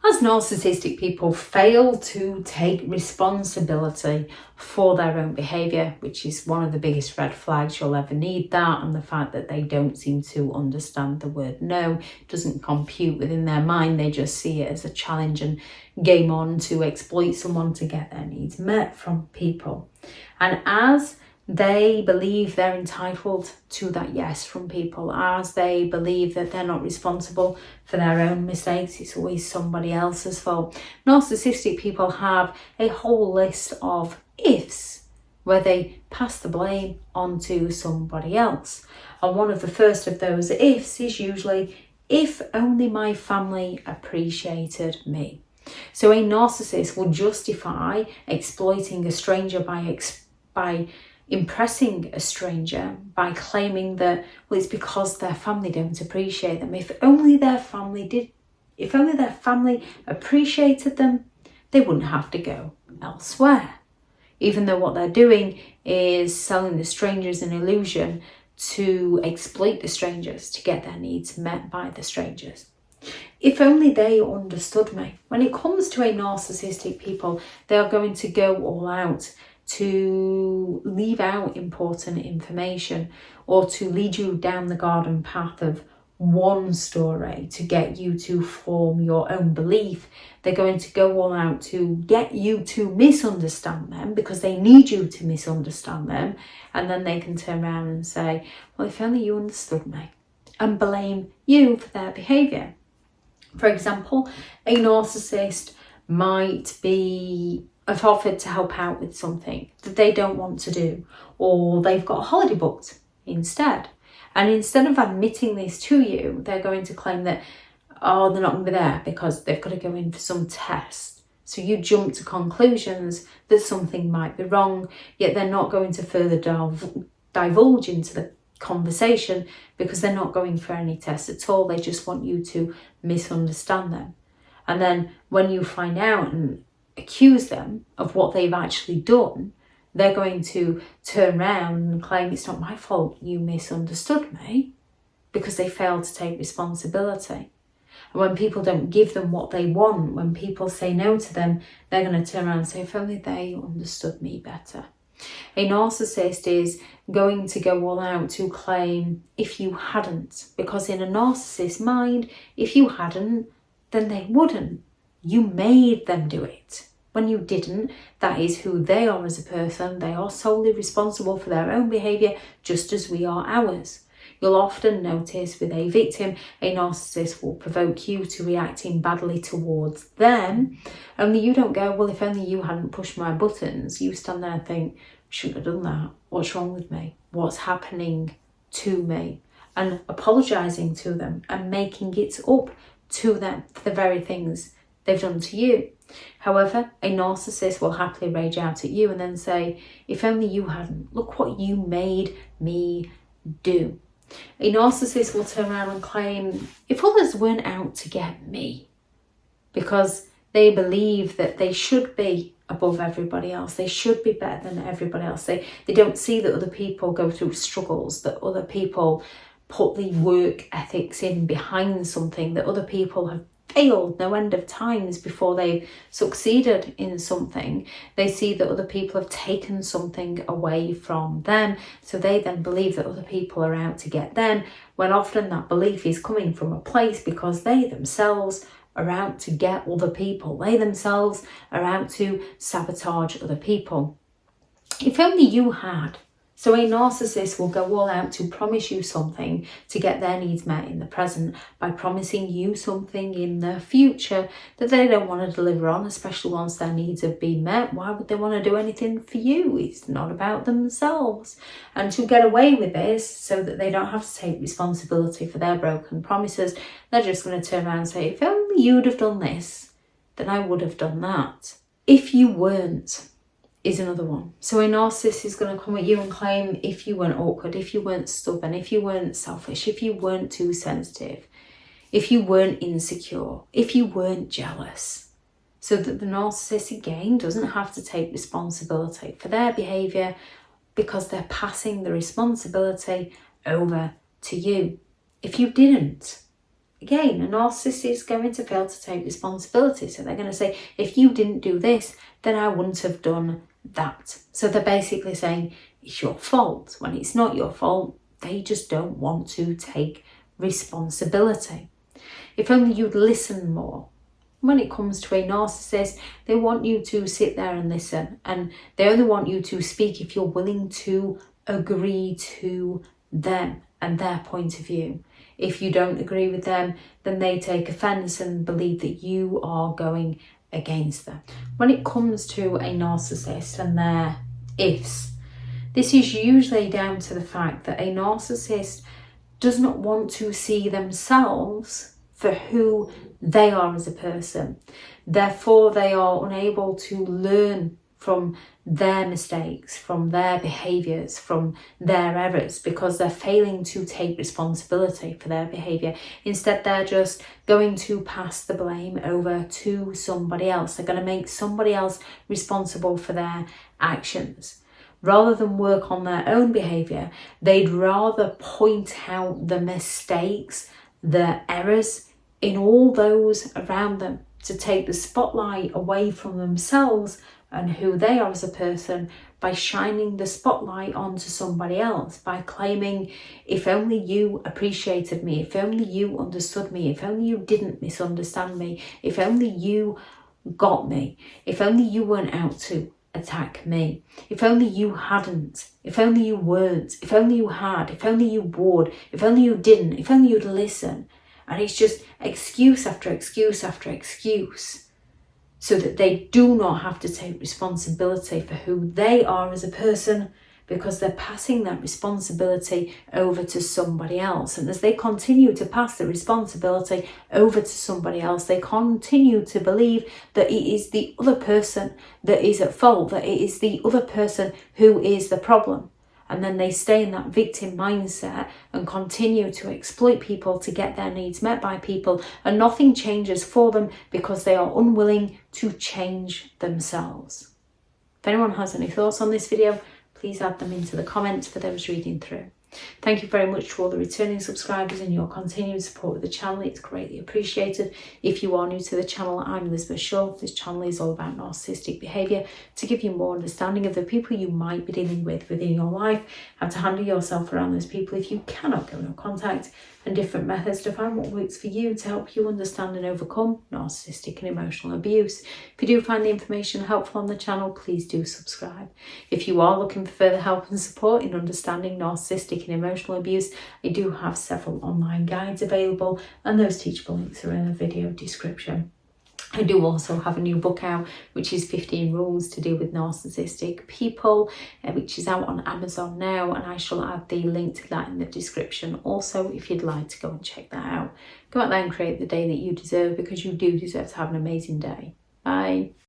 As narcissistic people fail to take responsibility for their own behaviour, which is one of the biggest red flags you'll ever need, that and the fact that they don't seem to understand the word no, doesn't compute within their mind. They just see it as a challenge and game on to exploit someone to get their needs met from people. And as they believe they're entitled to that yes from people, as they believe that they're not responsible for their own mistakes, it's always somebody else's fault. Narcissistic people have a whole list of ifs where they pass the blame onto somebody else. And one of the first of those ifs is usually, if only my family appreciated me. So a narcissist will justify exploiting a stranger by impressing a stranger by claiming that, well, it's because their family don't appreciate them. If only their family appreciated them, they wouldn't have to go elsewhere. Even though what they're doing is selling the strangers an illusion to exploit the strangers to get their needs met by the strangers. If only they understood me. When it comes to a narcissistic people, they are going to go all out to leave out important information or to lead you down the garden path of one story to get you to form your own belief. They're going to go all out to get you to misunderstand them because they need you to misunderstand them, and then they can turn around and say, well, if only you understood me, and blame you for their behaviour. For example, a narcissist might have offered to help out with something that they don't want to do, or they've got a holiday booked instead. And instead of admitting this to you, they're going to claim that, oh, they're not going to be there because they've got to go in for some test. So you jump to conclusions that something might be wrong, yet they're not going to further divulge into the conversation because they're not going for any tests at all. They just want you to misunderstand them. And then when you find out and accuse them of what they've actually done, they're going to turn around and claim it's not my fault, you misunderstood me, because they failed to take responsibility. And when people don't give them what they want, when people say no to them, they're going to turn around and say, if only they understood me better. A narcissist is going to go all out to claim, if you hadn't, because in a narcissist's mind, if you hadn't, then they wouldn't. You made them do it. When you didn't, that is who they are as a person. They are solely responsible for their own behaviour, just as we are ours. You'll often notice with a victim, a narcissist will provoke you to reacting badly towards them, only you don't go, well, if only you hadn't pushed my buttons. You stand there and think, I shouldn't have done that. What's wrong with me? What's happening to me? And apologising to them and making it up to them for the very things they've done to you. However, a narcissist will happily rage out at you and then say, if only you hadn't, look what you made me do. A narcissist will turn around and claim, if others weren't out to get me, because they believe that they should be above everybody else, they should be better than everybody else. They don't see that other people go through struggles, that other people put the work ethics in behind something, that other people have failed no end of times before they've succeeded in something. They see that other people have taken something away from them, so they then believe that other people are out to get them, when often that belief is coming from a place because they themselves are out to get other people. They themselves are out to sabotage other people. If only you had. So a narcissist will go all out to promise you something to get their needs met in the present by promising you something in the future that they don't want to deliver on, especially once their needs have been met. Why would they want to do anything for you? It's not about themselves. And to get away with this so that they don't have to take responsibility for their broken promises, they're just going to turn around and say, if only you'd have done this, then I would have done that. If you weren't, is another one. So a narcissist is going to come at you and claim, if you weren't awkward, if you weren't stubborn, if you weren't selfish, if you weren't too sensitive, if you weren't insecure, if you weren't jealous. So that the narcissist, again, doesn't have to take responsibility for their behaviour because they're passing the responsibility over to you. If you didn't, again, a narcissist is going to fail to take responsibility. So they're going to say, if you didn't do this, then I wouldn't have done that. So they're basically saying it's your fault when it's not your fault. They just don't want to take responsibility. If only you'd listen more. When it comes to a narcissist, they want you to sit there and listen, and they only want you to speak if you're willing to agree to them and their point of view. If you don't agree with them, then they take offence and believe that you are going against them. When it comes to a narcissist and their ifs, this is usually down to the fact that a narcissist does not want to see themselves for who they are as a person. Therefore, they are unable to learn from their mistakes, from their behaviours, from their errors, because they're failing to take responsibility for their behaviour. Instead, they're just going to pass the blame over to somebody else. They're going to make somebody else responsible for their actions. Rather than work on their own behaviour, they'd rather point out the mistakes, the errors in all those around them, to take the spotlight away from themselves and who they are as a person by shining the spotlight onto somebody else, by claiming, if only you appreciated me, if only you understood me, if only you didn't misunderstand me, if only you got me, if only you weren't out to attack me, if only you hadn't, if only you weren't, if only you had, if only you would, if only you didn't, if only you'd listen. And it's just excuse after excuse after excuse, so that they do not have to take responsibility for who they are as a person, because they're passing that responsibility over to somebody else. And as they continue to pass the responsibility over to somebody else, they continue to believe that it is the other person that is at fault, that it is the other person who is the problem. And then they stay in that victim mindset and continue to exploit people to get their needs met by people, and nothing changes for them because they are unwilling to change themselves. If anyone has any thoughts on this video, please add them into the comments for those reading through. Thank you very much to all the returning subscribers and your continued support of the channel. It's greatly appreciated. If you are new to the channel, I'm Elizabeth Shaw. This channel is all about narcissistic behaviour, to give you more understanding of the people you might be dealing with within your life, how to handle yourself around those people if you cannot go no contact, and different methods to find what works for you to help you understand and overcome narcissistic and emotional abuse. If you do find the information helpful on the channel, please do subscribe. If you are looking for further help and support in understanding narcissistic and emotional abuse, I do have several online guides available, and those teachable links are in the video description. I do also have a new book out, which is 15 Rules to Deal with Narcissistic People, which is out on Amazon now, and I shall add the link to that in the description also if you'd like to go and check that out. Go out there and create the day that you deserve, because you do deserve to have an amazing day. Bye.